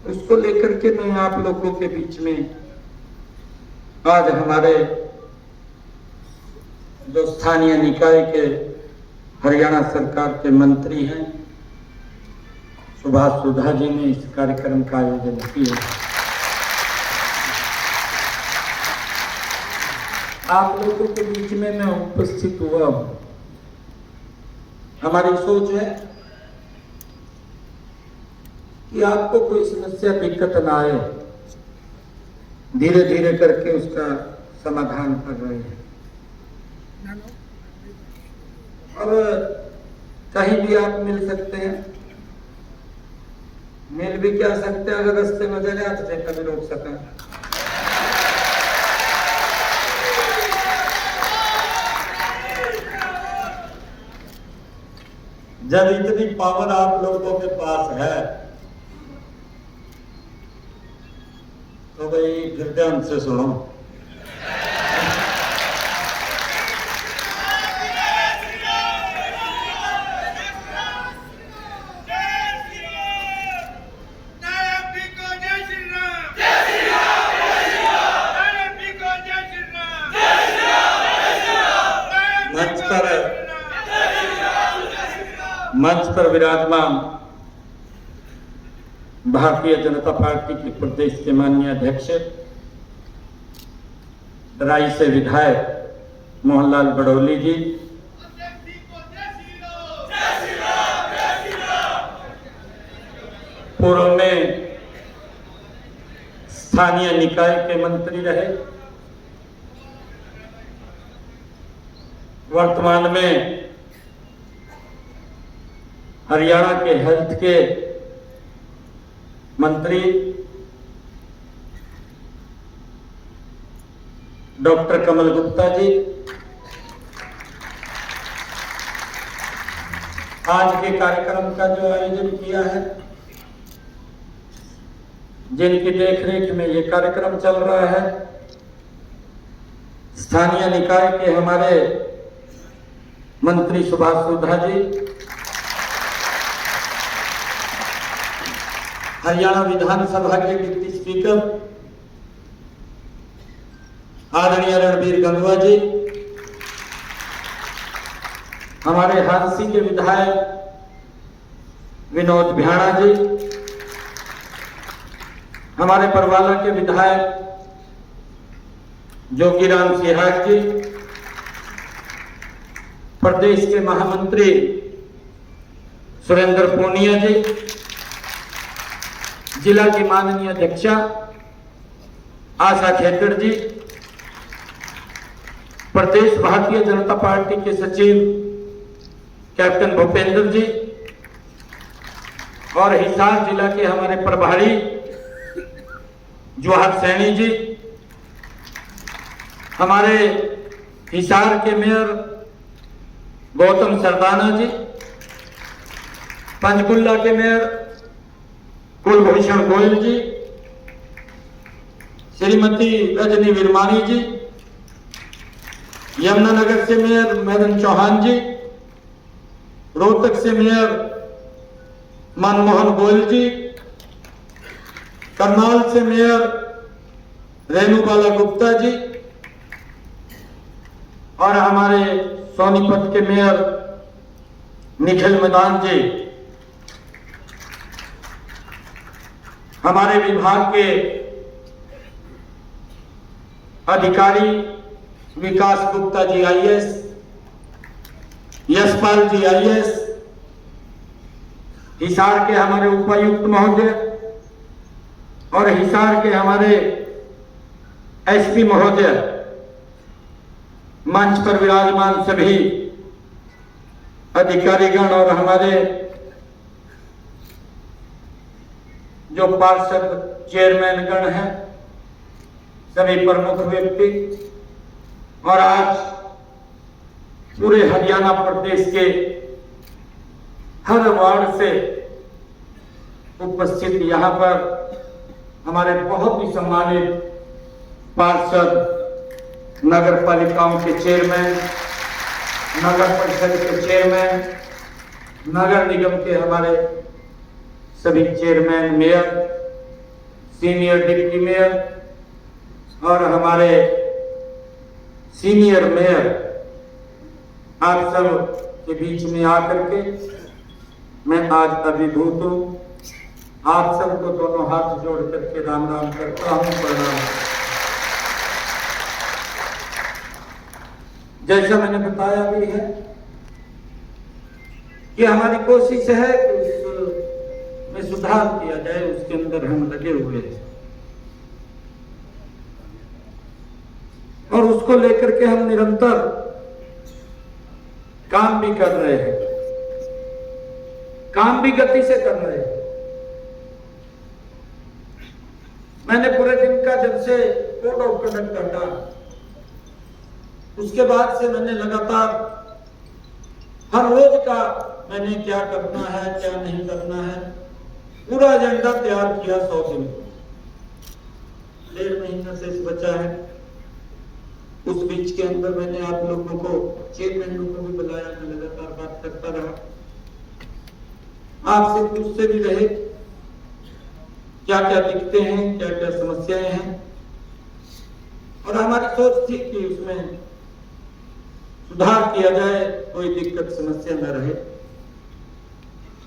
उसको लेकर के मैं आप लोगों के बीच में आज हमारे जो स्थानीय निकाय के हरियाणा सरकार के मंत्री हैं सुभाष सुधा जी ने इस कार्यक्रम का आयोजन किया। आप लोगों के बीच में मैं उपस्थित हुआ हूं। हमारी सोच है कि आपको कोई समस्या दिक्कत ना आए, धीरे धीरे करके उसका समाधान कर रहे हैं। और कहीं भी आप मिल सकते हैं, मिल भी क्या सकते हैं, अगर रास्ते में चले आते थे कभी रोक सका। जब इतनी पावर आप लोगों के पास है तो भाई फिर ध्यान से सुनो। मंच पर विराजमान भारतीय जनता पार्टी के प्रदेश के माननीय अध्यक्ष राई से विधायक मोहनलाल बड़ौली जी, पूर्व में स्थानीय निकाय के मंत्री रहे, वर्तमान में हरियाणा के हेल्थ के मंत्री डॉक्टर कमल गुप्ता जी, आज के कार्यक्रम का जो आयोजन किया है, जिनकी देखरेख में ये कार्यक्रम चल रहा है, स्थानीय निकाय के हमारे मंत्री सुभाष सुधा जी, हरियाणा विधानसभा के डिप्टी स्पीकर आदरणीय रणबीर गंगवा जी, हमारे हांसी के विधायक विनोद भ्याणा जी, हमारे परवाला के विधायक जोगीराम सिहाग जी, प्रदेश के महामंत्री सुरेंद्र पूनिया जी, जिला की माननीय अध्यक्षा आशा खेतर जी, प्रदेश भारतीय जनता पार्टी के सचिव कैप्टन भूपेंद्र जी और हिसार जिला के हमारे प्रभारी जवाहर सैनी जी, हमारे हिसार के मेयर गौतम सरदाना जी, पंचकुला के मेयर कुलभूषण गोयल जी, श्रीमती रजनी विरमानी जी, यमुनानगर से मेयर मदन चौहान जी, रोहतक से मेयर मनमोहन गोयल जी, करनाल से मेयर रेणुबाला गुप्ता जी और हमारे सोनीपत के मेयर निखिल मैदान जी, हमारे विभाग के अधिकारी विकास गुप्ता जी आईएएस, यशपाल जी आईएएस, हिसार के हमारे उपायुक्त महोदय और हिसार के हमारे एसपी महोदय, मंच पर विराजमान सभी अधिकारीगण और हमारे जो पार्षद चेयरमैन गण हैं, सभी प्रमुख व्यक्ति और आज पूरे हरियाणा प्रदेश के हर वार्ड से उपस्थित यहाँ पर हमारे बहुत ही सम्मानित पार्षद, नगर पालिकाओं के चेयरमैन, नगर परिषद के चेयरमैन, नगर निगम के हमारे सभी chairman, mayor senior deputy mayor और हमारे सीनियर मेयर, आप सब के बीच में आकर के मैं आज अभिभूत हूँ। आप सबको दोनों हाथ जोड़ करके राम राम करता हूँ, प्रणाम। जैसा मैंने बताया भी है कि हमारी कोशिश है कि उसमें सुधार किया जाए, उसके अंदर हम लगे हुए हैं और उसको लेकर के हम निरंतर काम भी कर रहे हैं, काम भी गति से कर रहे हैं। मैंने पूरे दिन का जब से कोड ऑफ कंडक्ट हटा, उसके बाद से मैंने लगातार हर रोज का मैंने क्या करना है क्या नहीं करना है पूरा एजेंडा तैयार किया। 100 दिन, 1.5 महीना शेष बचा है। उस बीच के अंदर मैंने आप लोगों को, चेयरमैनों को भी बुलाया, मैं लगातार बात करता रहा, आपसे पूछते भी रहे क्या क्या दिखते हैं, क्या क्या समस्याएं हैं, और हमारी सोच थी कि उसमें सुधार किया जाए, कोई दिक्कत समस्या न रहे।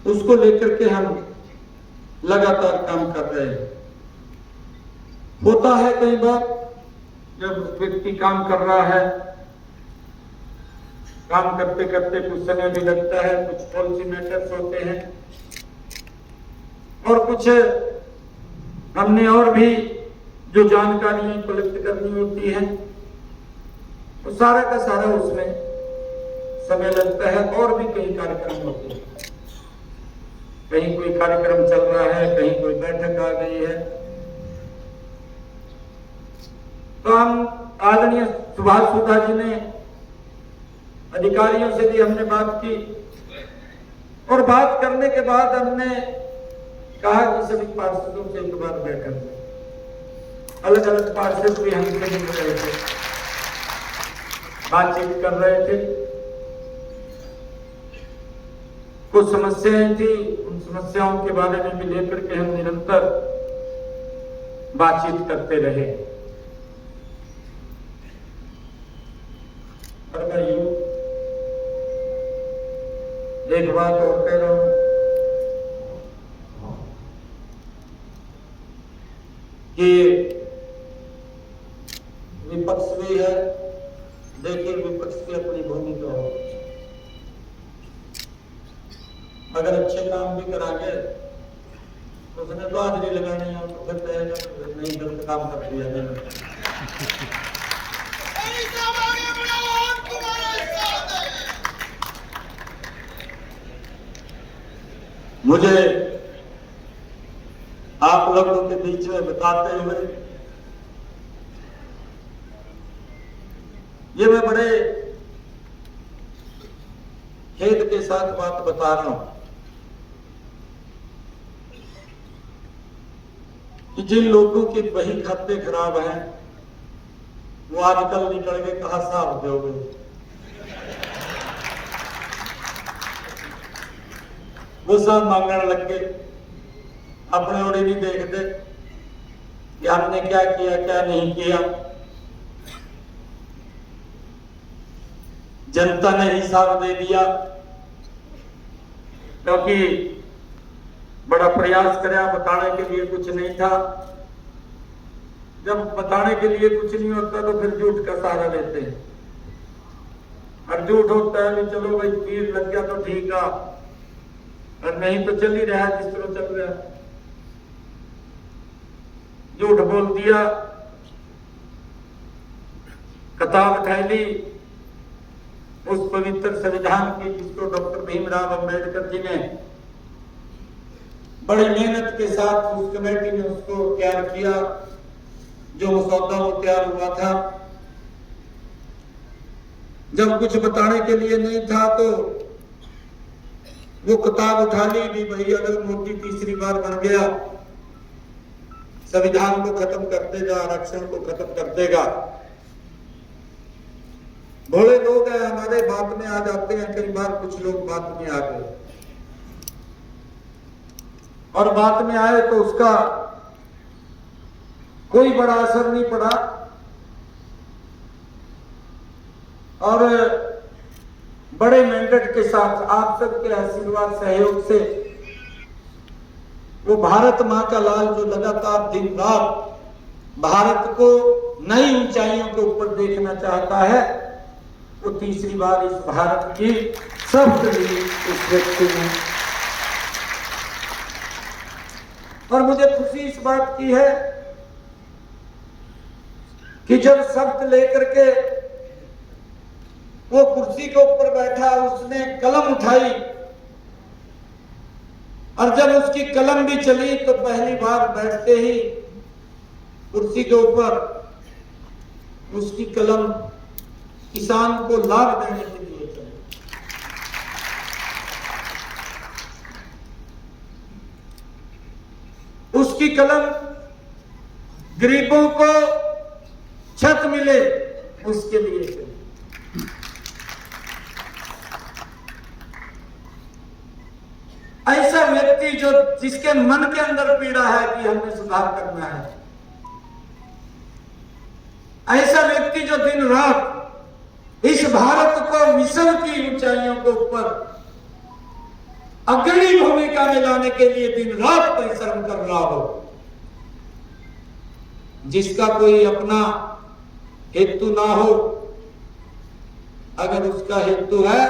उसको लेकर के हम लगातार काम कर रहे हैं। होता है कई बार जब व्यक्ति काम कर रहा है, काम करते करते कुछ समय भी लगता है, कुछ पॉलिसी मैटर्स होते हैं और कुछ हमने और भी जो जानकारियां कलेक्ट करनी होती है, तो सारा का सारा उसमें समय लगता है। और भी कई कार्यक्रम होते हैं, कहीं कोई कार्यक्रम चल रहा है, कहीं कोई बैठक आ गई है। तो हम आदरणीय सुभाष सुधा जी ने, अधिकारियों से भी हमने बात की और बात करने के बाद हमने कहा कि सभी पार्षदों से एक बार बैठक, अलग अलग पार्षद भी हमसे मिल रहे थे, बातचीत कर रहे थे। कुछ समस्याएं थी, उन समस्याओं के बारे में भी लेकर के हम निरंतर बातचीत करते रहे। और भाइयों, एक बात और कह रहा हूं कि विपक्ष भी है, देखिए विपक्ष की अपनी भूमिका हो। अगर अच्छे काम भी करांगे तो उसने तो हाजिरी लगानी है, तो फिर कहेगा नहीं गलत काम कर दिया मैंने। मुझे आप लोगों के बीच में बताते हुए ये मैं बड़े खेद के साथ बात बता रहा हूं कि जिन लोगों के बही खाते खराब हैं वो आजकल निकल के कहा साहब दोगे। वो सब मांगने लग गए, अपने ओरे नहीं देखते कि हमने क्या किया क्या नहीं किया। जनता ने हिसाब दे दिया, क्योंकि बड़ा प्रयास कराया, बताने के लिए कुछ नहीं था। जब बताने के लिए कुछ नहीं होता तो फिर झूठ का सहारा लेते हैं, और झूठ होता है भी चलो भाई तीर लग गया तो ठीक है, और नहीं तो चल ही रहा जिस तरह चल रहा। झूठ बोल दिया, किताब उठा ली उस पवित्र संविधान की, जिसको डॉक्टर भीमराव अंबेडकर जी ने बड़ी मेहनत के साथ उस कमेटी ने उसको तैयार किया। जो मसौदा वो तैयार हुआ था, जब कुछ बताने के लिए नहीं था तो वो किताब उठा ली भी, भाई अगर मोदी तीसरी बार बन गया संविधान को खत्म कर देगा, आरक्षण को खत्म कर देगा। भोले लोग हैं हमारे, बात में आ जाते हैं, कई बार कुछ लोग बात में आ गए और बात में आए तो उसका कोई बड़ा असर नहीं पड़ा और बड़े मेंडेट के साथ आप सबके आशीर्वाद सहयोग से वो भारत मां का लाल जो लगातार दिन रात भारत को नई ऊंचाइयों के ऊपर देखना चाहता है, वो तीसरी बार इस भारत की शब्द ली इस व्यक्ति ने। और मुझे खुशी इस बात की है कि जब शब्द लेकर के वो कुर्सी के ऊपर बैठा, उसने कलम उठाई और जब उसकी कलम भी चली तो पहली बार बैठते ही कुर्सी के ऊपर उसकी कलम किसान को लाभ देने के लिए चली। उसकी कलम गरीबों को छत मिले उसके लिए चली। ऐसा व्यक्ति जो जिसके मन के अंदर पीड़ा है कि हमें सुधार करना है, ऐसा व्यक्ति जो दिन रात इस भारत को मिशन की ऊंचाइयों के ऊपर अग्रणी भूमिका में लाने के लिए दिन रात परिश्रम कर रहा हो, जिसका कोई अपना हेतु ना हो, अगर उसका हेतु है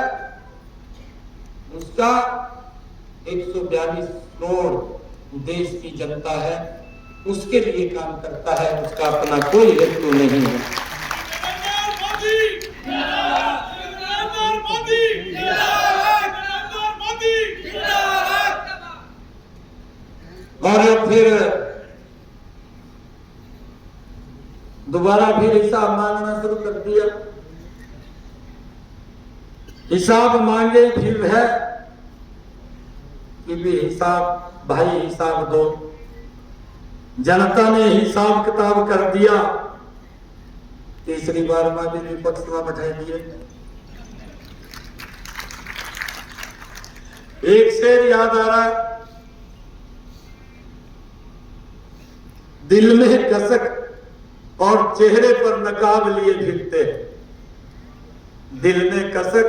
उसका 142 करोड़ देश की जनता है, उसके लिए काम करता है, उसका अपना कोई हेतु नहीं है। और फिर दोबारा फिर हिसाब मांगना शुरू कर दिया। हिसाब मांगे फिर है कि भी हिसाब, भाई हिसाब दो। जनता ने हिसाब किताब कर दिया, तीसरी बार में भी विपक्ष में बैठा दिए। एक शेर याद आ रहा, दिल में कसक और चेहरे पर नकाब लिए फिरते, दिल में कसक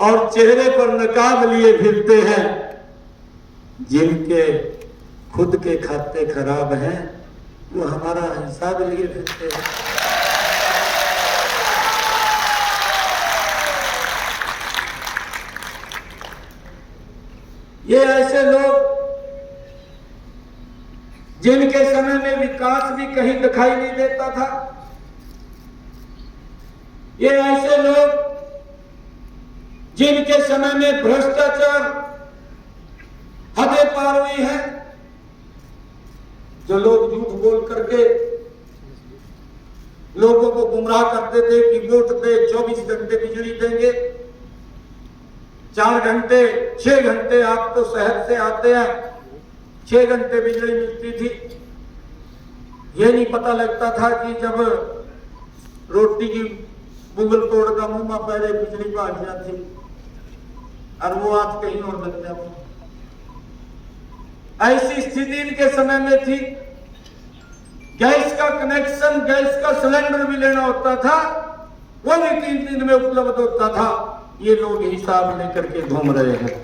और चेहरे पर नकाब लिए फिरते हैं, जिनके खुद के खाते खराब हैं वो हमारा हिसाब लिए फिरते हैं। ये ऐसे लोग जिनके समय में विकास भी कहीं दिखाई नहीं देता था, ये ऐसे लोग जिनके समय में भ्रष्टाचार हदें पार हुई है, जो लोग झूठ बोल करके लोगों को गुमराह करते थे कि वोट पे 24 घंटे बिजली देंगे, 4 घंटे 6 घंटे, आप तो शहर से आते हैं, 6 घंटे बिजली मिलती थी। ये नहीं पता लगता था कि जब रोटी की बुगल तोड़ का मुंह में पहले बिजली भाग जाती और वो आज कहीं और लग जाती। ऐसी स्थिति इनके समय में थी। गैस का कनेक्शन, गैस का सिलेंडर भी लेना होता था, वो भी 3 दिन में उपलब्ध होता था। ये लोग हिसाब लेकर के घूम रहे हैं।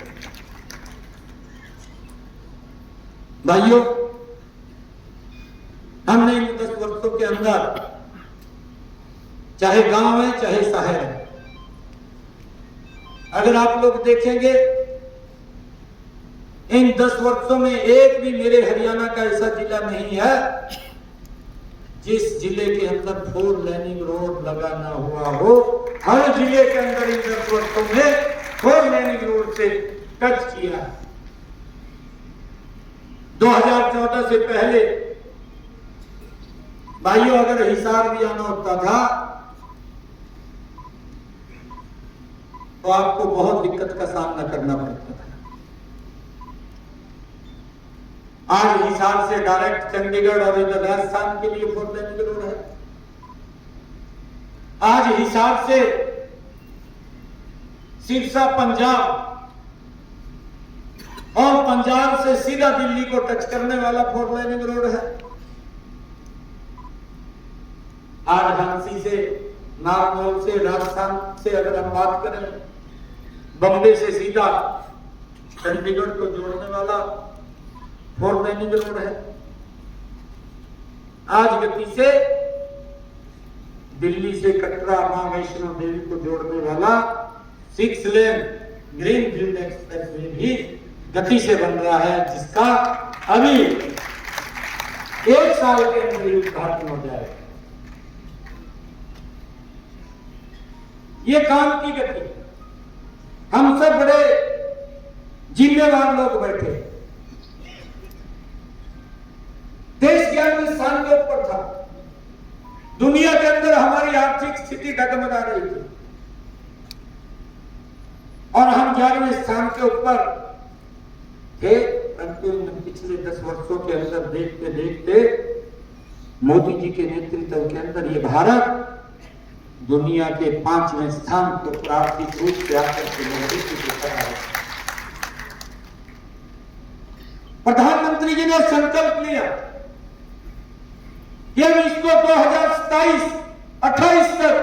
भाइयों, हमने इन 10 वर्षों के अंदर, चाहे गांव है चाहे शहर है, अगर आप लोग देखेंगे इन 10 वर्षों में एक भी मेरे हरियाणा का ऐसा जिला नहीं है जिस जिले के अंदर 4 लेनिंग रोड लगा ना हुआ हो। हर जिले के अंदर इन 10 वर्षों में 4 लेनिंग रोड से टच किया है। 2014 से पहले भाइयों अगर हिसार भी आना होता था तो आपको बहुत दिक्कत का सामना करना पड़ता था। आज हिसार से डायरेक्ट चंडीगढ़ और इधर राजस्थान के लिए 4 लेनिंग रोड है। आज हिसार से सिरसा पंजाब और पंजाब से सीधा दिल्ली को टच करने वाला 4 लेनिंग रोड है। आज झांसी से, नारनौल से, राजस्थान से अगर हम बात करें, बम्बे से सीधा चंडीगढ़ को जोड़ने वाला 4 लेनिंग रोड है। आज गति से दिल्ली से कटरा मां वैष्णो देवी को जोड़ने वाला 6 लेन ग्रीन फील्ड एक्सप्रेस वे भी गति से बन रहा है, जिसका अभी 1 साल के अंदर उद्घाटन हो जाएगा। ये काम की गति। हम सब बड़े जिम्मेवार लोग बैठे, देश 11वें स्थान के ऊपर था, दुनिया के अंदर हमारी आर्थिक स्थिति डगमगा रही थी और हम 11वें स्थान के ऊपर थे। परंतु पिछले 10 वर्षों के अंदर देखते देखते मोदी जी के नेतृत्व के अंदर ये भारत दुनिया के 5वें स्थान को आर्थिक रूप से आकर के प्रधानमंत्री जी ने संकल्प लिया कि हम इसको 2027-28 तक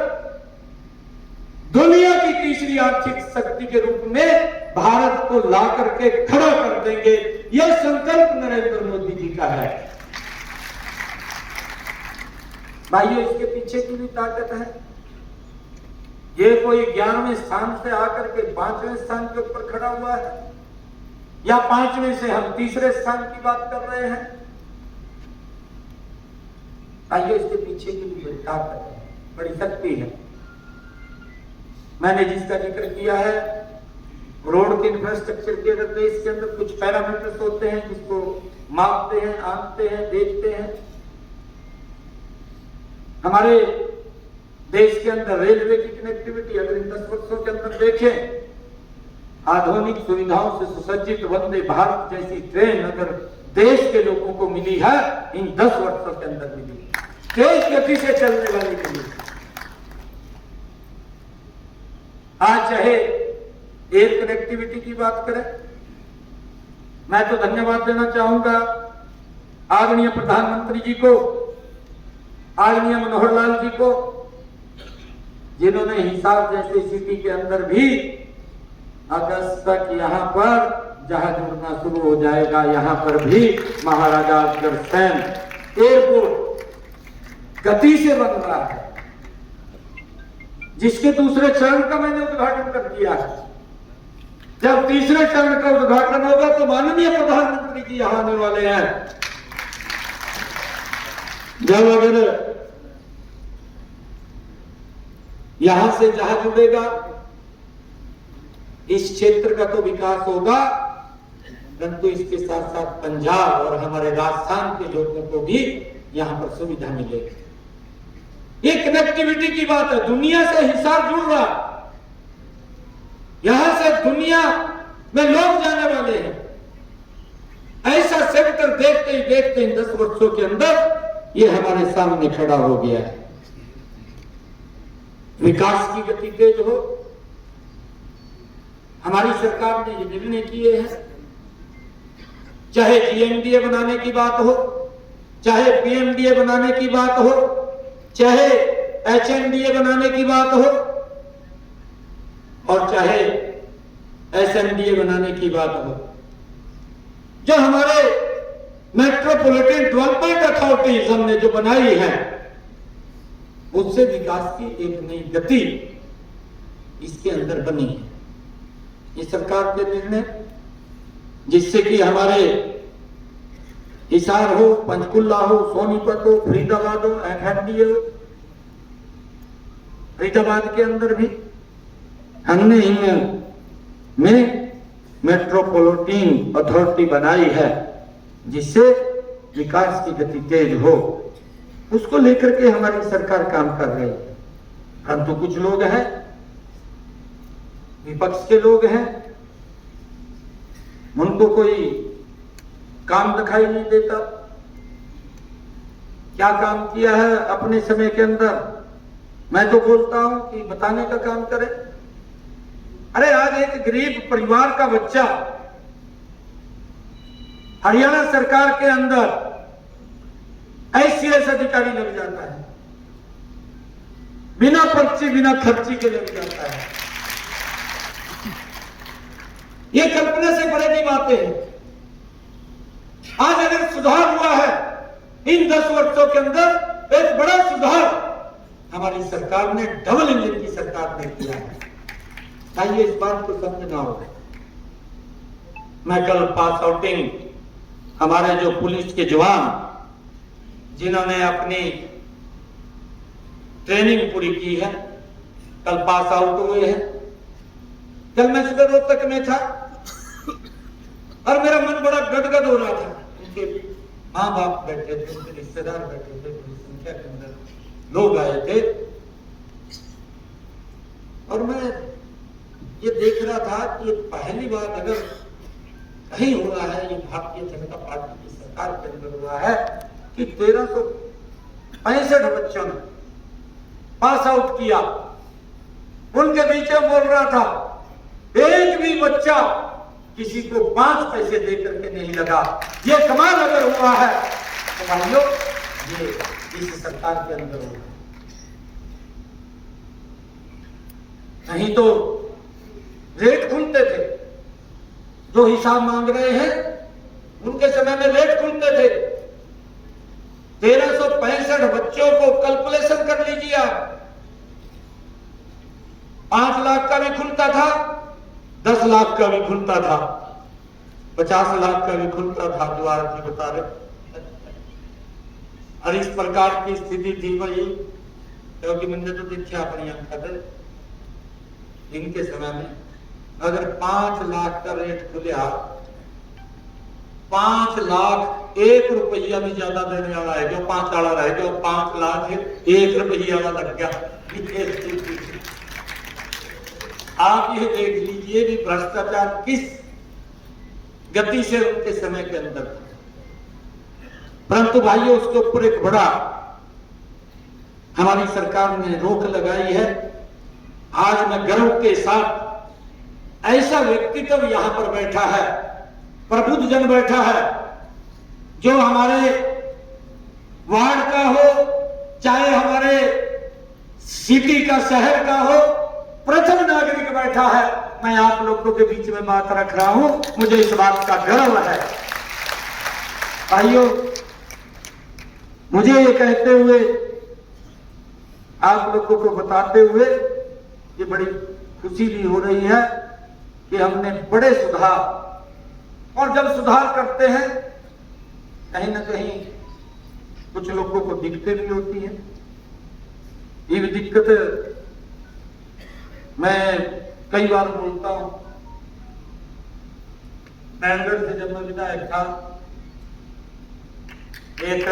दुनिया की तीसरी आर्थिक शक्ति के रूप में भारत को ला करके खड़ा कर देंगे। यह संकल्प नरेंद्र मोदी जी का है। भाइयों, इसके पीछे की भी ताकत है। ये कोई 11वें स्थान से आकर के 5वें स्थान के ऊपर खड़ा हुआ है, या 5वें से हम तीसरे स्थान की बात कर रहे हैं। आइए, इसके पीछे की भी बड़ी ताकत है, बड़ी शक्ति है। मैंने जिसका जिक्र किया है, रोड के इंफ्रास्ट्रक्चर के अंदर देश के अंदर कुछ पैरामीटर्स होते हैं जिसको मापते हैं, आंकते हैं, देखते हैं। हमारे देश के अंदर रेलवे की कनेक्टिविटी अगर इन 10 वर्षों के अंदर देखें, आधुनिक सुविधाओं से सुसज्जित वंदे भारत जैसी ट्रेन अगर देश के लोगों को मिली है, इन 10 वर्षों के अंदर मिली, तेज गति से चलने वाली मिली। आज चाहे एयर कनेक्टिविटी की बात करें, मैं तो धन्यवाद देना चाहूंगा आदरणीय प्रधानमंत्री जी को, आदरणीय मनोहर लाल जी को, जिन्होंने हिसार जैसी सिटी के अंदर भी अगस्त तक यहाँ पर जहाज उड़ना शुरू हो जाएगा, यहाँ पर भी महाराजा अग्रसेन एयरपोर्ट गति से बन रहा है, जिसके दूसरे चरण का मैंने उद्घाटन कर दिया है। जब तीसरे चरण का उद्घाटन होगा तो माननीय प्रधानमंत्री जी यहाँ आने वाले हैं। जब अगर यहां से जहाज उड़ेगा, इस क्षेत्र का तो विकास होगा, परंतु इसके साथ साथ पंजाब और हमारे राजस्थान के लोगों को भी यहां पर सुविधा मिलेगी। ये कनेक्टिविटी की बात है। दुनिया से हिसार जुड़ रहा, यहां से दुनिया में लोग जाने वाले हैं। ऐसा सेक्टर देखते ही देखते इन 10 वर्षों के अंदर ये हमारे सामने खड़ा हो गया है। विकास की गति तेज हो, हमारी सरकार ने ये निर्णय किए हैं। चाहे जीएमडीए बनाने की बात हो, चाहे पीएमडीए बनाने की बात हो, चाहे एचएमडीए बनाने की बात हो, और चाहे एसएमडीए बनाने की बात हो, जो हमारे मेट्रोपॉलिटन डेवलपमेंट अथॉरिटीज हमने जो बनाई है, उससे विकास की एक नई गति इसके अंदर बनी है। ये सरकार के निर्णय, जिससे कि हमारे हिसार हो, पंचकुला हो, सोनीपत हो, फरीदाबाद हो, एफएमडीए हो, फरीदाबाद के अंदर भी हमने इनमें मेट्रोपॉलिटन अथॉरिटी बनाई है, जिससे विकास की गति तेज हो। उसको लेकर के हमारी सरकार काम कर रही है। परंतु कुछ लोग हैं, विपक्ष के लोग हैं, उनको कोई काम दिखाई नहीं देता। क्या काम किया है अपने समय के अंदर, मैं तो बोलता हूं कि बताने का काम करें। अरे आज एक गरीब परिवार का बच्चा हरियाणा सरकार के अंदर ICS अधिकारी लग जाता है, बिना पर्ची बिना खर्ची के लग जाता है। ये कल्पना से परे की बातें हैं। आज अगर सुधार हुआ है इन 10 वर्षों के अंदर, एक बड़ा सुधार हमारी सरकार ने, डबल इंजन की सरकार ने किया है। आइए इस बात को समझना होगा। मैं कल पास आउटिंग हमारे जो पुलिस के जवान जिन्होंने अपनी ट्रेनिंग पूरी की है, कल पास आउट हुए हैं। कल मैं सुबह रोहतक में था और मेरा मन बड़ा गदगद हो रहा था। उनके माँ बाप बैठे थे, उनके रिश्तेदार बैठे थे, बड़ी संख्या के अंदर लोग आए थे और मैं ये देख रहा था कि पहली बार अगर कहीं हुआ है, ये भारतीय जनता पार्टी की सरकार के अंदर हुआ है कि 1365 बच्चों ने पास आउट किया। उनके बीच में बोल रहा था, एक भी बच्चा किसी को 5 पैसे दे करके नहीं लगा। ये कमाल अगर हुआ है तो भाइयों ये इस सरकार के अंदर हुआ। नहीं तो रेट खुलते थे, जो हिसाब मांग रहे हैं उनके समय में रेट खुलते थे। 1365 बच्चों को कैलकुलेशन कर लीजिए आप, 5 लाख का भी खुलता था, 10 लाख का भी खुलता था, 50 लाख का भी खुलता था, जो आज जी बता रहे। और इस प्रकार की स्थिति थी वही, क्योंकि मैंने तो देखा अपनी आंखों से इनके समय में अगर 5 लाख का रेट खुला, 5 लाख 1 रुपया भी ज्यादा देने वाला है, जो 5 वाला रह गया, 5 लाख 1 रुपया वाला लग गया। आप ये देख लीजिए कि भ्रष्टाचार किस गति से उनके समय के अंदर था। परंतु भाइयों उसके ऊपर एक बड़ा हमारी सरकार ने रोक लगाई है। आज मैं गर्व के साथ, ऐसा व्यक्तित्व यहां पर बैठा है, प्रबुद्ध जन बैठा है, जो हमारे वार्ड का हो चाहे हमारे सिटी का, शहर का हो, प्रथम नागरिक बैठा है। मैं आप लोगों के बीच में बात रख रहा हूं, मुझे इस बात का गर्व है। भाइयों मुझे ये कहते हुए, आप लोगों को बताते हुए ये बड़ी खुशी भी हो रही है कि हमने बड़े सुधार, और जब सुधार करते हैं कहीं ना कहीं कुछ लोगों को दिक्कतें भी होती हैं। ये दिक्कत मैं कई बार बोलता हूं। बैंगलोर से जब मैं विधायक था, एक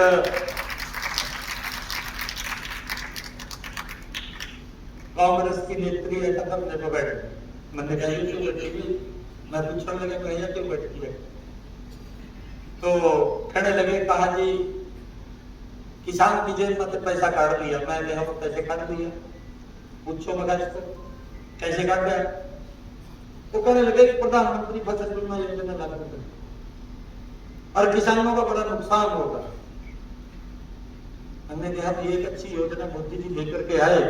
कांग्रेस की नेत्री है कदम में बैठ गई। मैंने कहा क्यों बैठेगी, मैं पूछने लगा भैया क्यों बैठती है, तो खड़े लगे, कहा जी किसान की जेब में तो पैसा काट दिया। मैं हम पैसे काट दिया, पूछो मगर इसको कैसे काट गया। तो कहने लगे प्रधानमंत्री फसल बीमा योजना लागू कर और किसानों का बड़ा नुकसान होगा। हमने कहा कि एक अच्छी योजना मोदी जी लेकर के आए,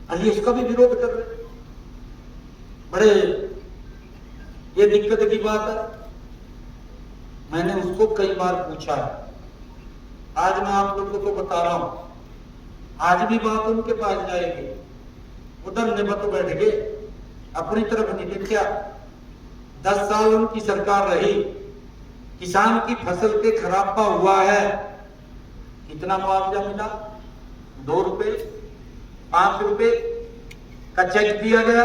अभी उसका भी विरोध कर रहे, बड़े ये दिक्कत की बात है। मैंने उसको कई बार पूछा, आज मैं आप लोगों को बता रहा हूं, आज भी बात उनके पास जाएगी। उधर निबत बैठ गए, अपनी तरफ नहीं देखा। 10 साल उनकी सरकार रही, किसान की फसल के खराबा हुआ है, कितना मुआवजा मिला? 2 रुपए, 5 रुपए का चेक दिया गया,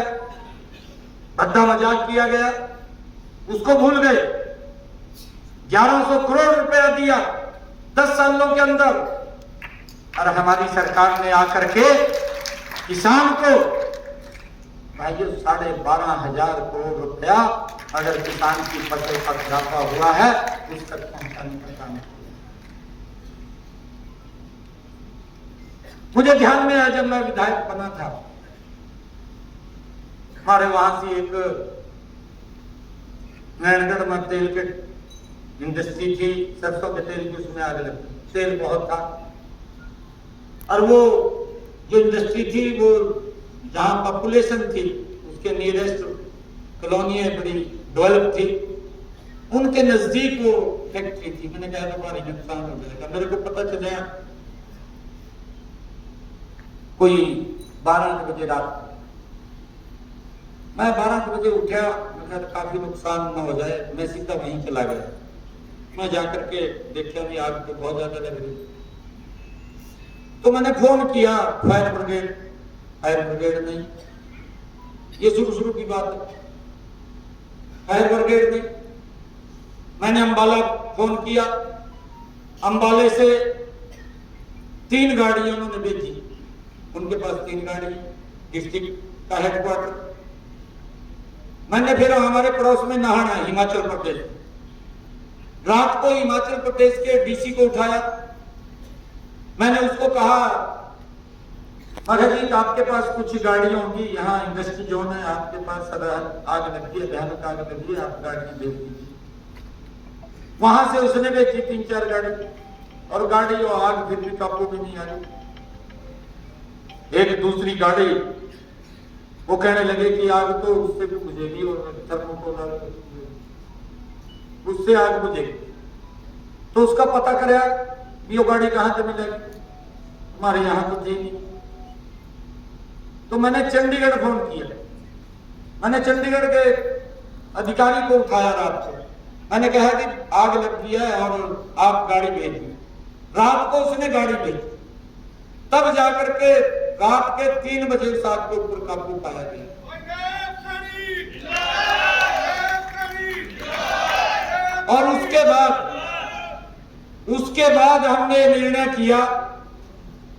भद्दा मजाक किया गया, उसको भूल गए। 1100 करोड़ रुपया दिया 10 सालों के अंदर, और हमारी सरकार ने आकर के किसान को भाइयों 12,500 करोड़ रुपया अगर किसान की फसल पर खराबा हुआ है उस तक पहुंचाने का काम किया। मुझे ध्यान में आया जब मैं विधायक बना था, हमारे वहां से एक नैनगढ़ में तेल के इंडस्ट्री थी, सरसों के तेल की, उसमें आग लगी, तेल बहुत था और वो जो इंडस्ट्री थी वो जहाँ पॉपुलेशन थी उसके नियरेस्ट कॉलोनियाँ बड़ी डेवलप थी, उनके नजदीक वो फैक्ट्री थी। मैंने कहा तो भारी नुकसान हो जाएगा। मेरे को पता चला कोई 12 बजे रात, मैं 12 बजे उठा, मैं काफी नुकसान न हो जाए, मैं सीधा वहीं चला गया। मैं जाकर के देखा भी आग तो बहुत ज्यादा लग रही, तो मैंने फोन किया फायर ब्रिगेड। फायर ब्रिगेड नहीं, ये शुरू की बात है, फायर ब्रिगेड नहीं। मैंने अंबाला फोन किया, अंबाले से 3 गाड़ियां उन्होंने भेजी, उनके पास 3 गाड़ी, डिस्ट्रिक्ट का हेडक्वार्टर। मैंने फिर हमारे पड़ोस में नहाना, हिमाचल प्रदेश, रात को हिमाचल प्रदेश के डीसी को उठाया। मैंने उसको कहा, महाराज जी आपके पास कुछ गाड़ियां होंगी, यहाँ इंडस्ट्री जोन है, आपके पास आग लगी है, भयानक आग लगी है, आप गाड़ियां भेज दीजिए। वहां से उसने भेजी 3-4 गाड़ी, और गाड़ी और आग फिर भी काबू में नहीं आ रही। एक दूसरी गाड़ी वो कहने लगे कि आग तो उससे भी बुझेगी, और थर्मोकोल उससे आग बुझेगी। तो उसका पता करा कि वो गाड़ी कहां से मिलेगी, हमारे यहां तो थी नहीं। तो मैंने चंडीगढ़ फोन किया, मैंने चंडीगढ़ के अधिकारी को उठाया रात को। मैंने कहा कि आग लग गई है और आप गाड़ी भेजिए। रात को उसने गाड़ी भेजी, तब जाकर के रात के 3 बजे उस आग के ऊपर काबू पाया गया। और उसके बाद हमने निर्णय किया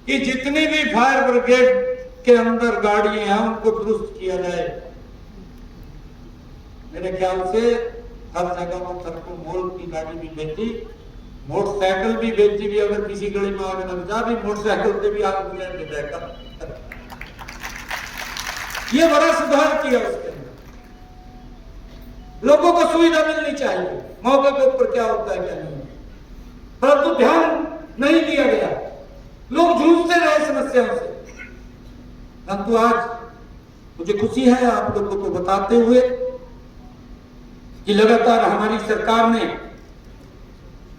कि जितनी भी फायर ब्रिगेड के अंदर गाड़ियां हैं उनको दुरुस्त किया जाए। मेरे ख्याल से हर जगह वो थर्मोकोल की गाड़ी भी भेजी, मोटरसाइकिल भी भेजी भी, अगर किसी गली में आग लग जा भी मोटरसाइकिल से भी आग बुझा के जाएगा। ये बड़ा सुधार किया उसके अंदर। लोगों को सुविधा मिलनी चाहिए, मौके के ऊपर क्या होता है क्या नहीं, परंतु ध्यान नहीं दिया गया, लोग जूझते रहे समस्याओं से। परंतु आज मुझे खुशी है आप लोगों को बताते हुए कि लगातार हमारी सरकार ने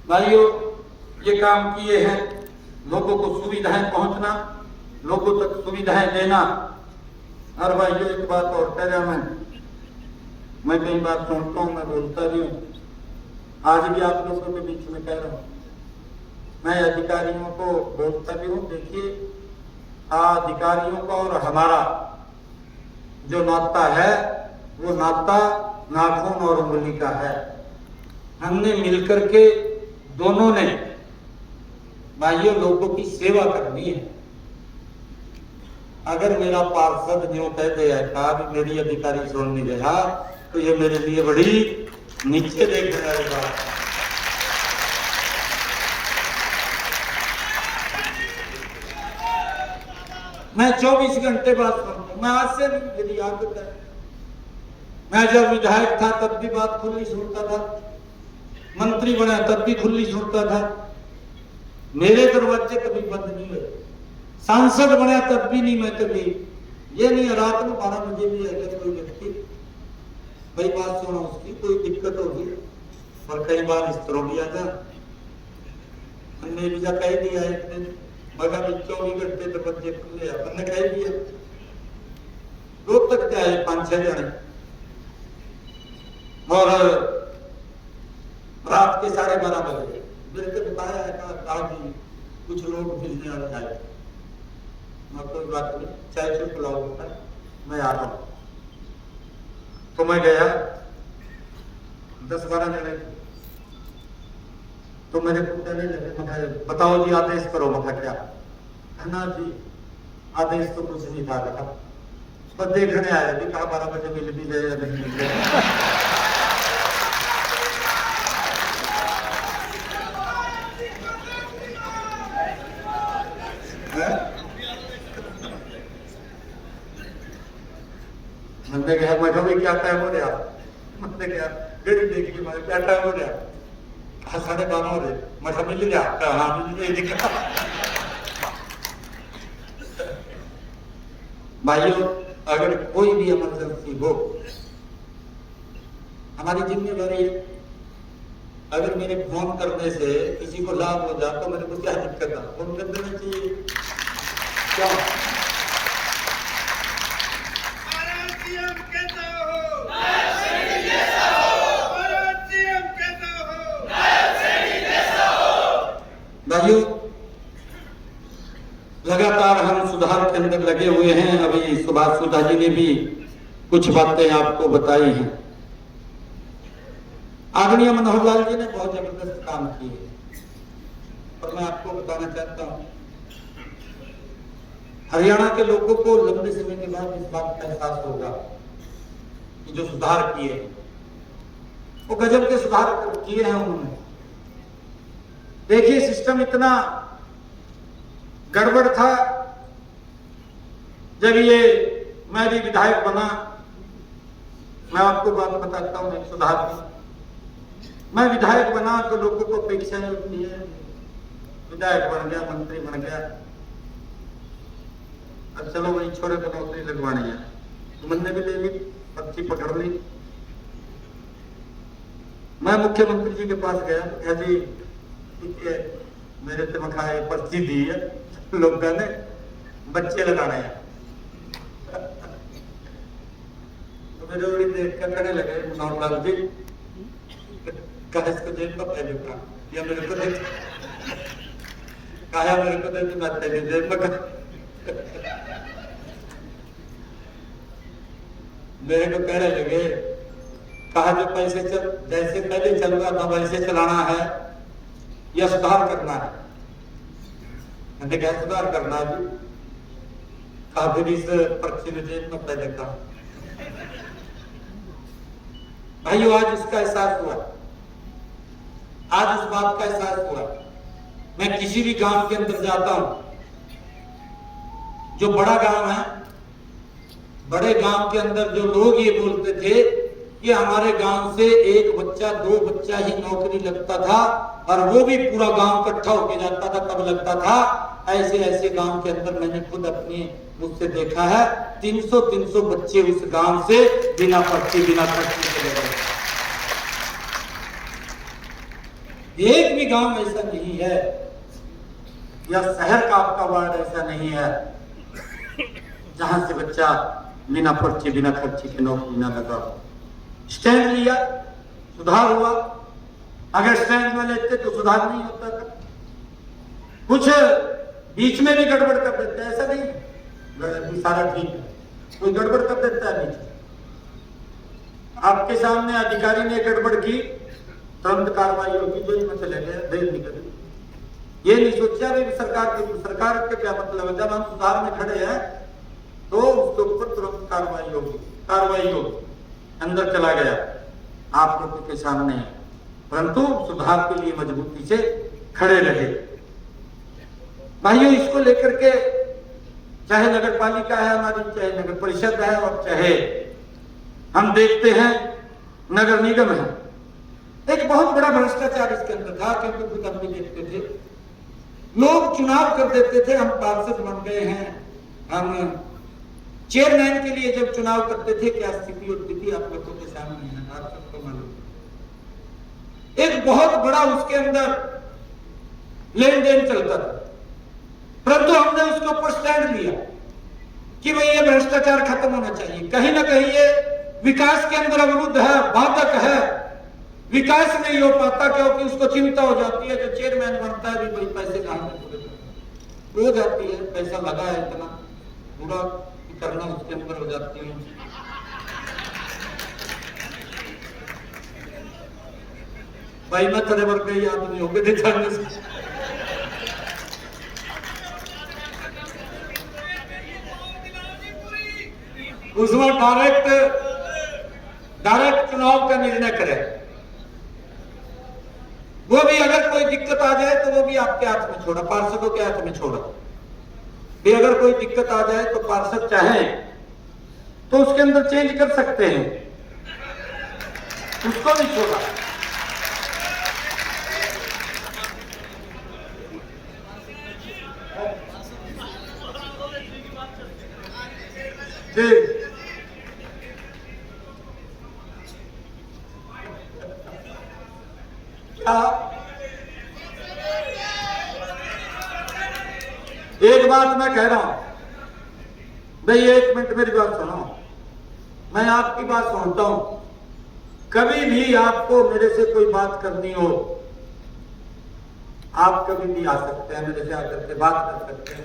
भाइयों ये काम किए हैं, लोगों को सुविधाएं पहुंचना, लोगों तक सुविधाएं देना। और भाइयों एक बात और कह रहा, मैं कई बार सुनता हूं, मैं बोलता भी हूं, आज भी आप लोगों के बीच में कह रहा हूं, मैं अधिकारियों को बोलता भी हूं, देखिए अधिकारियों का और हमारा जो नाता है वो नाता नाखून और उंगली का है। हमने मिलकर के दोनों ने भाइयों लोगों की सेवा करनी है। अगर मेरा पार्षद न्यू कह दे भी मेरी अधिकारी सुन नहीं रहा तो ये मेरे लिए बड़ी नीचे देखने वाली बात है। मैं 24 घंटे बात करता हूं, मैं आज से भी मेरी आदत है। मैं जब विधायक था तब भी बात खुली सुनता था, मंत्री बना तब भी खुली सुनता था, मेरे दरवाजे कभी बंद नहीं हुए। सांसद बना तब भी नहीं, मैं कभी ये नहीं रात में 12 बजे भी अगर कोई व्यक्ति भाई बात सुनो उसकी कोई दिक्कत होगी, और कई बार इस तरह भी आता हमने भी जा कह दिया एक दिन मगर 24 घंटे दरवाजे खुले अपन ने कह दिया, रोज तक जाए 5-6 जने, और रात के 12:30 बजे मेरे को बताया है कहा कि कुछ लोग मिलने वाले आए। मैं कोई बात नहीं, चाय से पिलाओ मैं आ रहा हूं। तो मैं गया 10-12 जने, तो मेरे को कहने लगे बताओ जी आदेश करो। मैं क्या है ना जी, आदेश तो कुछ नहीं था रखा, बस देखने आया भी कहा 12 बजे मिल भी गए या नहीं मिल गए। मैंने कहा मैं कभी क्या टाइम हो रहा, मैंने कहा घड़ी देखी मैं क्या टाइम हो रहा, 12:30 हो रहे, मैं मिल गया हाँ मिल गया। भाइयों, अगर कोई भी इमरजेंसी हो, हमारी जिम्मेदारी है। अगर मेरे फोन करने से किसी को लाभ हो जाए तो मेरे को क्या दिक्कत है, फोन कर देना चाहिए। क्या भाइयों, लगातार हम सुधार के अंदर लगे हुए हैं। अभी सुभाष सुधा जी ने भी कुछ बातें आपको बताई हैं। आदरणीय मनोहर लाल जी ने बहुत जबरदस्त काम किए, और मैं आपको बताना चाहता हूं, हरियाणा के लोगों को लंबे समय के बाद इस बात का एहसास होगा कि जो सुधार किए वो गजब के सुधार किए हैं उन्होंने। देखिए, सिस्टम इतना गड़बड़ था जब ये मैं भी विधायक बना। मैं आपको बात बताता हूं, एक सुधार की। मैं विधायक बना तो लोगों को अपेक्षाएं होती है, विधायक बन गया, मंत्री बन गया, अब चलो वही छोरे को नौकरी लगवानी है। मैंने भी ले ली, पर्ची पकड़ ली। मैं मुख्यमंत्री जी के पास गया, कहा जी ठीक है, मेरे तनख्वाह पर्ची दी है, लोगों ने बच्चे लगाने हैं। तो मेरे बड़ी देख कर कहने लगे, मनोहर लाल जी कहा इसको जेब में पहले का या मेरे को दे, कहा मेरे को दे, मैं तेरी जेब में मेरे को कहने लगे, कहा जो पैसे चल जैसे पहले चल रहा था वैसे चलाना है या सुधार करना है। मैंने क्या सुधार करना है जी? कहा फिर इस पर्ची में जेब में पहले का। भाइयों, आज इसका एहसास हुआ, आज इस बात का एहसास हुआ। मैं किसी भी गांव के अंदर जाता हूं, जो बड़ा गांव है, बड़े गांव के अंदर जो लोग ये बोलते थे कि हमारे गांव से एक बच्चा दो बच्चा ही नौकरी लगता था, और वो भी पूरा गांव इकट्ठा होके जाता था तब लगता था। ऐसे ऐसे गांव के अंदर मैंने खुद अपने मुझसे देखा है, 300 बच्चे उस गांव से बिना पर्ची बिना खर्ची चले गए। एक भी गांव ऐसा नहीं है, या शहर का आपका वार्ड ऐसा नहीं है जहां से बच्चा बिना पर्ची बिना खर्ची की नौकरी ना लगा। स्टैंड लिया, सुधार हुआ। अगर स्टैंड में लेते तो सुधार नहीं होता था। कुछ बीच में भी गड़बड़ कर देते हैं, ऐसा नहीं सारा ठीक है, कोई गड़बड़ कर देता है बीच में। आपके सामने अधिकारी ने गड़बड़ की, तुरंत कार्रवाई होगी, जेल में चले गए, जेल निकल। ये नहीं सोचा भी सरकार के क्या मतलब है। जब हम सुधार में खड़े हैं तो उसके ऊपर तुरंत कार्रवाई होगी। अंदर चला गया, आप लोगों के सामने है, परंतु सुधार के लिए मजबूती से खड़े रहे। भाइयों, इसको लेकर के चाहे नगर पालिका है हमारी, चाहे नगर परिषद है, और चाहे हम देखते हैं नगर निगम है, एक बहुत बड़ा भ्रष्टाचार इसके अंदर था। क्योंकि खुद हम भी देखते थे, लोग चुनाव कर देते थे, हम पार्षद बन गए हैं, हम चेयरमैन के लिए जब चुनाव करते थे क्या स्थिति होती थी आप लोगों के सामने है, आप सबको मालूम। एक बहुत बड़ा उसके अंदर लेन देन चलता था, परंतु हमने उसके ऊपर स्टैंड लिया कि भाई ये भ्रष्टाचार खत्म होना चाहिए। कहीं ना कहीं ये विकास के अंदर अवरुद्ध है, बाधक है, विकास नहीं हो पाता, क्योंकि उसको चिंता हो जाती है जो चेयरमैन बनता है भी भाई पैसे कहां से हो जाती है, पैसा लगा है इतना, पूरा करना उसके अंदर हो जाती है। भाई मैं तेरे वर्ग के आदमी हो गए जाने से। उसमें डायरेक्ट चुनाव का निर्णय करे, वो भी अगर कोई दिक्कत आ जाए तो वो भी आपके हाथ में छोड़ा, पार्षदों के हाथ में छोड़ा। भी अगर कोई दिक्कत आ जाए तो पार्षद चाहे तो उसके अंदर चेंज कर सकते हैं, उसको भी छोड़ा। ठीक। क्या एक बात मैं कह रहा हूं भाई, 1 मिनट मेरी बात सुनो। मैं आपकी बात सुनता हूं। कभी भी आपको मेरे से कोई बात करनी हो, आप कभी भी आ सकते हैं, मेरे से आकर के बात कर सकते हैं।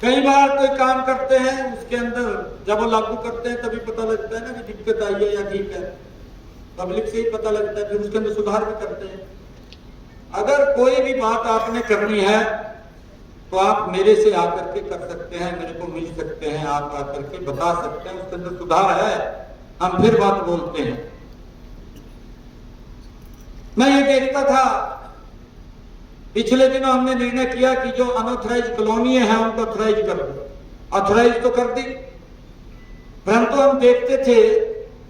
कई बार कोई काम करते हैं, उसके अंदर जब वो लागू करते हैं तभी पता लगता है ना कि दिक्कत आई है या ठीक है। पब्लिक से ही पता लगता है, फिर उसके अंदर सुधार भी करते हैं। अगर कोई भी बात आपने करनी है तो आप मेरे से आकर के कर सकते हैं, मेरे को मिल सकते हैं, आप आकर के बता सकते हैं, उसके अंदर सुधार है, हम फिर बात बोलते हैं। मैं ये देखता था, पिछले दिनों हमने निर्णय किया कि जो अनऑथराइज कॉलोनी है उनको ऑथराइज कर दो। ऑथराइज तो कर दी, परंतु हम देखते थे,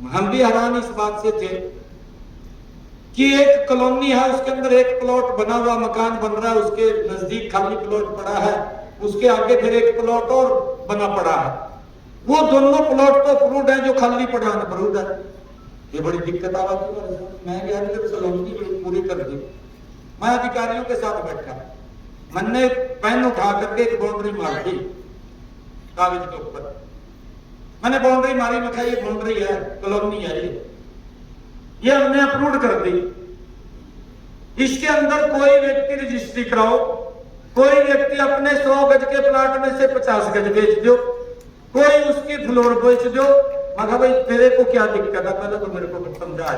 हम भी हैरान इस बात से थे कि एक कॉलोनी है, उसके अंदर एक प्लॉट बना हुआ मकान बन रहा है, उसके नजदीक खाली प्लॉट पड़ा है, उसके आगे फिर एक प्लॉट और बना पड़ा है। वो दोनों प्लॉट तो अप्रूव्ड है, जो खाली पड़ा है अप्रूव्ड है। ये बड़ी दिक्कत आ रही है। मैं गया कॉलोनी पूरी कर दी। मैं अधिकारियों के साथ बैठा, मैंने पेन उठा करके एक बाउंड्री मार दी कागज के ऊपर। मैंने बाउंड्री मारी, मैं कहा ये बाउंड्री है, कॉलोनी है, ये हमने अप्रूव कर दी। इसके अंदर कोई व्यक्ति रजिस्ट्री कराओ, कोई व्यक्ति अपने 100 गज के प्लाट में से 50 गज बेच दो, कोई उसकी फ्लोर बेच दो। मगर भाई तेरे को क्या दिक्कत है, पहले तो मेरे को समझा।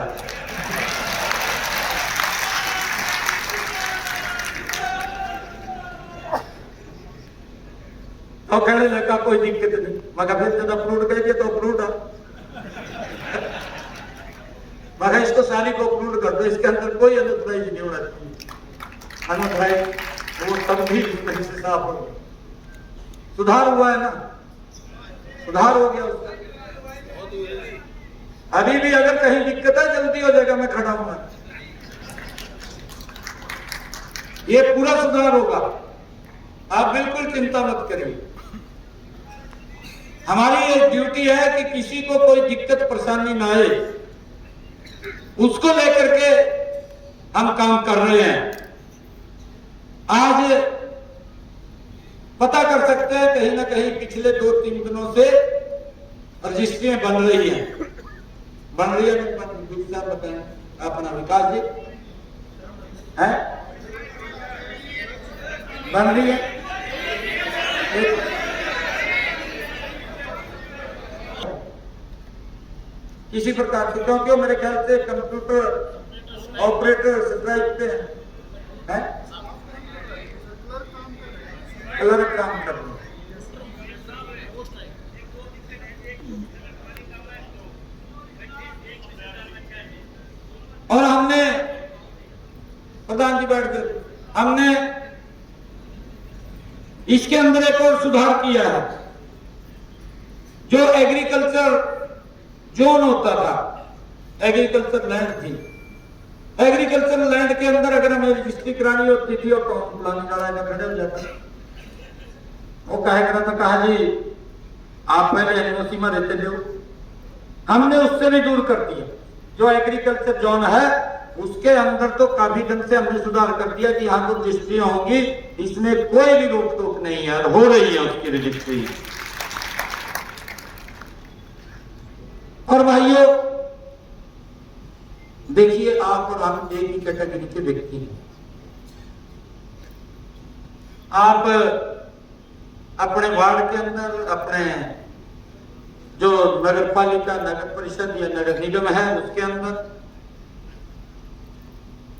तो कहने लगा कोई दिक्कत नहीं। मगर फिर जब अप्रूव करेंगे तो अप्रूव है, मगर इसको सारी को अप्रूव कर दो, इसके अंदर कोई अनऑथराइज नहीं होना चाहिए। अनऑथराइज वो सब भी से साफ हो, सुधार हुआ है ना, सुधार हो गया उसका। अभी भी अगर कहीं दिक्कत है जल्दी हो जाएगा, मैं खड़ा हूं, ये पूरा सुधार होगा, आप बिल्कुल चिंता मत करिए। हमारी ये ड्यूटी है कि किसी को कोई दिक्कत परेशानी ना आए, उसको लेकर के हम काम कर रहे हैं। आज पता कर सकते हैं कहीं ना कहीं पिछले 2-3 दिनों से रजिस्ट्रियां बन रही हैं, बन रही है। बताएं अपना विकास जी है, बन रही है। किसी प्रकार से, क्योंकि मेरे ख्याल से कंप्यूटर ऑपरेटर स्ट्राइक पे है, क्लर्क काम कर रहे हैं। और हमने प्रधान जी बैठ कर हमने इसके अंदर एक और सुधार किया है। जो एग्रीकल्चर जोन होता था, एग्रीकल्चर लैंड थी, एग्रीकल्चर लैंड के अंदर अगर हमें रजिस्ट्री करानी होती थी और टाउन प्लानिंग वाला खड़े हो जाता, वो कहा करा था, कहा जी आप पहले एनओसी में रहते थे, हमने उससे भी दूर कर दिया। जो एग्रीकल्चर जोन है उसके अंदर तो काफी ढंग से हमने सुधार कर दिया कि यहाँ तो रजिस्ट्रियां होंगी, इसमें कोई भी रोक टोक नहीं है, हो रही है उसकी रजिस्ट्री। और भाइयों देखिए, आप और हम एक ही कैटेगरी के व्यक्ति हैं। आप अपने वार्ड के अंदर, अपने जो नगर पालिका, नगर परिषद या नगर निगम है उसके अंदर,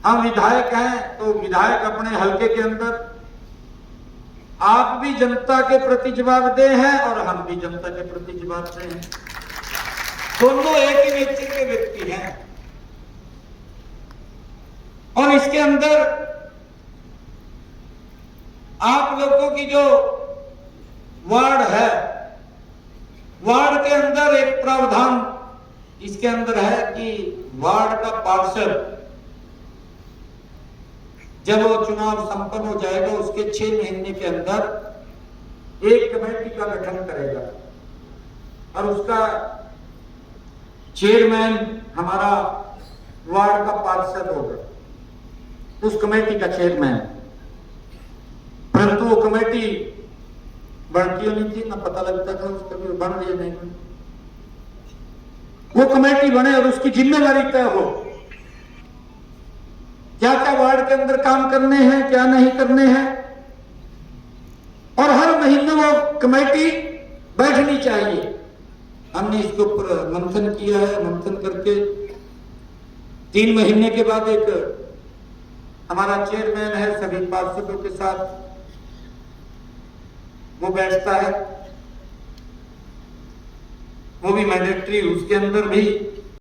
हम विधायक हैं तो विधायक अपने हलके के अंदर, आप भी जनता के प्रति जवाबदेह हैं और हम भी जनता के प्रति जवाबदेह हैं। दोनों एक ही नेचर के व्यक्ति हैं। और इसके अंदर आप लोगों की जो वार्ड है, वार्ड के अंदर एक प्रावधान इसके अंदर है कि वार्ड का पार्षद जब वो चुनाव संपन्न हो जाएगा उसके 6 महीने के अंदर एक कमेटी का गठन करेगा और उसका चेयरमैन हमारा वार्ड का पार्षद होगा, उस कमेटी का चेयरमैन। परंतु वो कमेटी बढ़ती नहीं थी, ना पता लगता था उसका भी बन रही नहीं। वो कमेटी बने और उसकी जिम्मेदारी तय हो, क्या क्या वार्ड के अंदर काम करने हैं, क्या नहीं करने हैं, और हर महीने वो कमेटी बैठनी चाहिए। हमने इसके ऊपर मंथन किया है। मंथन करके 3 महीने के बाद एक हमारा चेयरमैन है, सभी पार्षदों के साथ वो बैठता है, वो भी मैंडेटरी। उसके अंदर भी